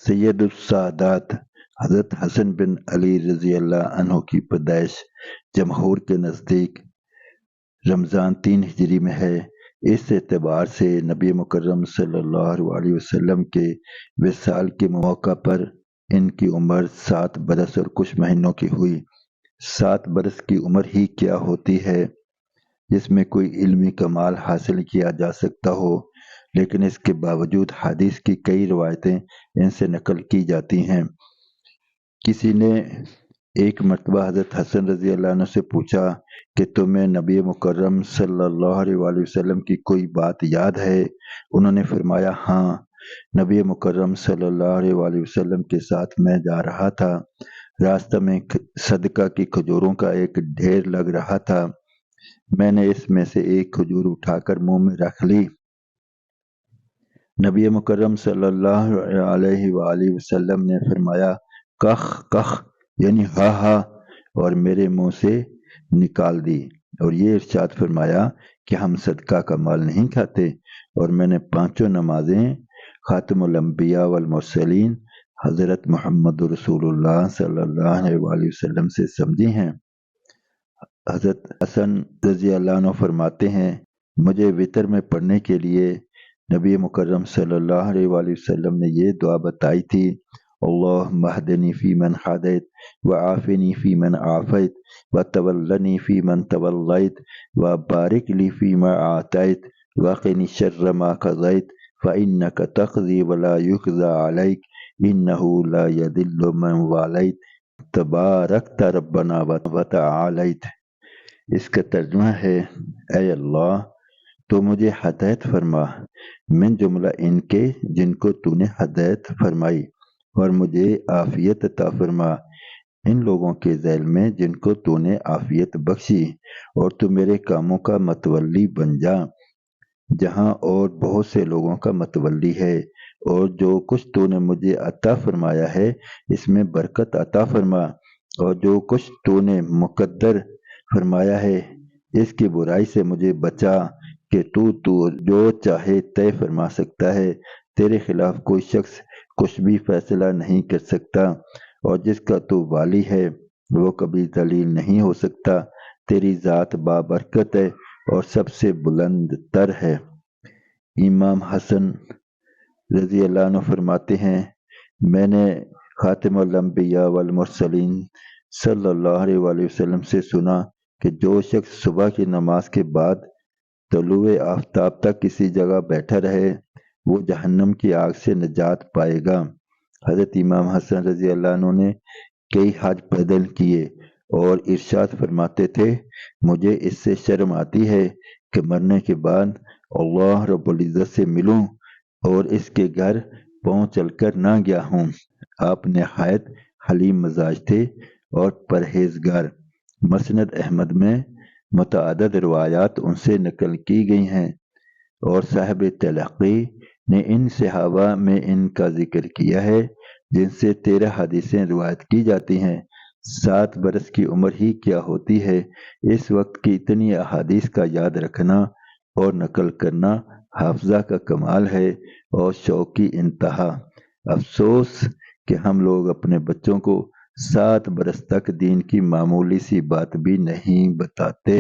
سید السادات حضرت حسن بن علی رضی اللہ عنہ کی پیدائش جمہور کے نزدیک رمضان 3 ہجری میں ہے۔ اس اعتبار سے نبی مکرم صلی اللہ علیہ وسلم کے وصال کے موقع پر ان کی عمر 7 برس اور کچھ مہینوں کی ہوئی۔ 7 برس کی عمر ہی کیا ہوتی ہے جس میں کوئی علمی کمال حاصل کیا جا سکتا ہو، لیکن اس کے باوجود حدیث کی کئی روایتیں ان سے نقل کی جاتی ہیں۔ کسی نے ایک مرتبہ حضرت حسن رضی اللہ عنہ سے پوچھا کہ تمہیں نبی مکرم صلی اللہ علیہ وسلم کی کوئی بات یاد ہے؟ انہوں نے فرمایا ہاں، نبی مکرم صلی اللہ علیہ وسلم کے ساتھ میں جا رہا تھا، راستہ میں صدقہ کی کھجوروں کا ایک ڈھیر لگ رہا تھا، میں نے اس میں سے ایک کھجور اٹھا کر منہ میں رکھ لی۔ نبی مکرم صلی اللہ علیہ وسلم نے فرمایا کخ کخ یعنی ہا ہا، اور میرے منہ سے نکال دی، اور یہ ارشاد فرمایا کہ ہم صدقہ کا مال نہیں کھاتے، اور میں نے 5 نمازیں خاتم الانبیاء والمرسلین حضرت محمد رسول اللہ صلی اللہ علیہ وسلم سے سمجھی ہیں۔ حضرت حسن رضی اللہ عنہ فرماتے ہیں مجھے وتر میں پڑھنے کے لیے نبی مکرم صلی اللہ علیہ وسلم نے یہ دعا بتائی تھی، اللہم اہدنی فی من ہدیت وعافنی فی من عافیت وتولنی فی من تولیت وبارک لی فیما اعطیت وقنی شر ما قضیت فانک تقضی ولا یقضی علیک انہ لا یذل من والیت تبارکت ربنا وتعالیت۔ اس کا ترجمہ ہے اے اللہ تو مجھے ہدایت فرما من جملہ ان کے جن کو تو نے ہدایت فرمائی، اور مجھے عافیت عطا فرما ان لوگوں کے ذیل میں جن کو تو نے عافیت بخشی، اور تو میرے کاموں کا متولی بن جا جہاں اور بہت سے لوگوں کا متولی ہے، اور جو کچھ تو نے مجھے عطا فرمایا ہے اس میں برکت عطا فرما، اور جو کچھ تو نے مقدر فرمایا ہے اس کی برائی سے مجھے بچا کہ تو جو چاہے طے فرما سکتا ہے، تیرے خلاف کوئی شخص کچھ بھی فیصلہ نہیں کر سکتا، اور جس کا تو والی ہے وہ کبھی ذلیل نہیں ہو سکتا، تیری ذات بابرکت ہے اور سب سے بلند تر ہے۔ امام حسن رضی اللہ عنہ فرماتے ہیں میں نے خاتم الانبیاء والمرسلین صلی اللہ علیہ وسلم سے سنا کہ جو شخص صبح کی نماز کے بعد طلوع آفتاب تک کسی جگہ بیٹھا رہے وہ جہنم کی آگ سے نجات پائے گا۔ حضرت امام حسن رضی اللہ عنہ نے کئی حج پیدل کیے اور ارشاد فرماتے تھے مجھے اس سے شرم آتی ہے کہ مرنے کے بعد اللہ رب العزت سے ملوں اور اس کے گھر پاؤں چل کر نہ گیا ہوں۔ آپ نہایت حلیم مزاج تھے اور پرہیزگار۔ مسند احمد میں متعدد روایات ان سے نقل کی گئی ہیں، اور صاحب تلقی نے ان صحابہ میں ان کا ذکر کیا ہے جن سے 13 حدیثیں روایت کی جاتی ہیں۔ 7 برس کی عمر ہی کیا ہوتی ہے، اس وقت کی اتنی احادیث کا یاد رکھنا اور نقل کرنا حافظہ کا کمال ہے اور شوق کی انتہا۔ افسوس کہ ہم لوگ اپنے بچوں کو 7 برس تک دین کی معمولی سی بات بھی نہیں بتاتے۔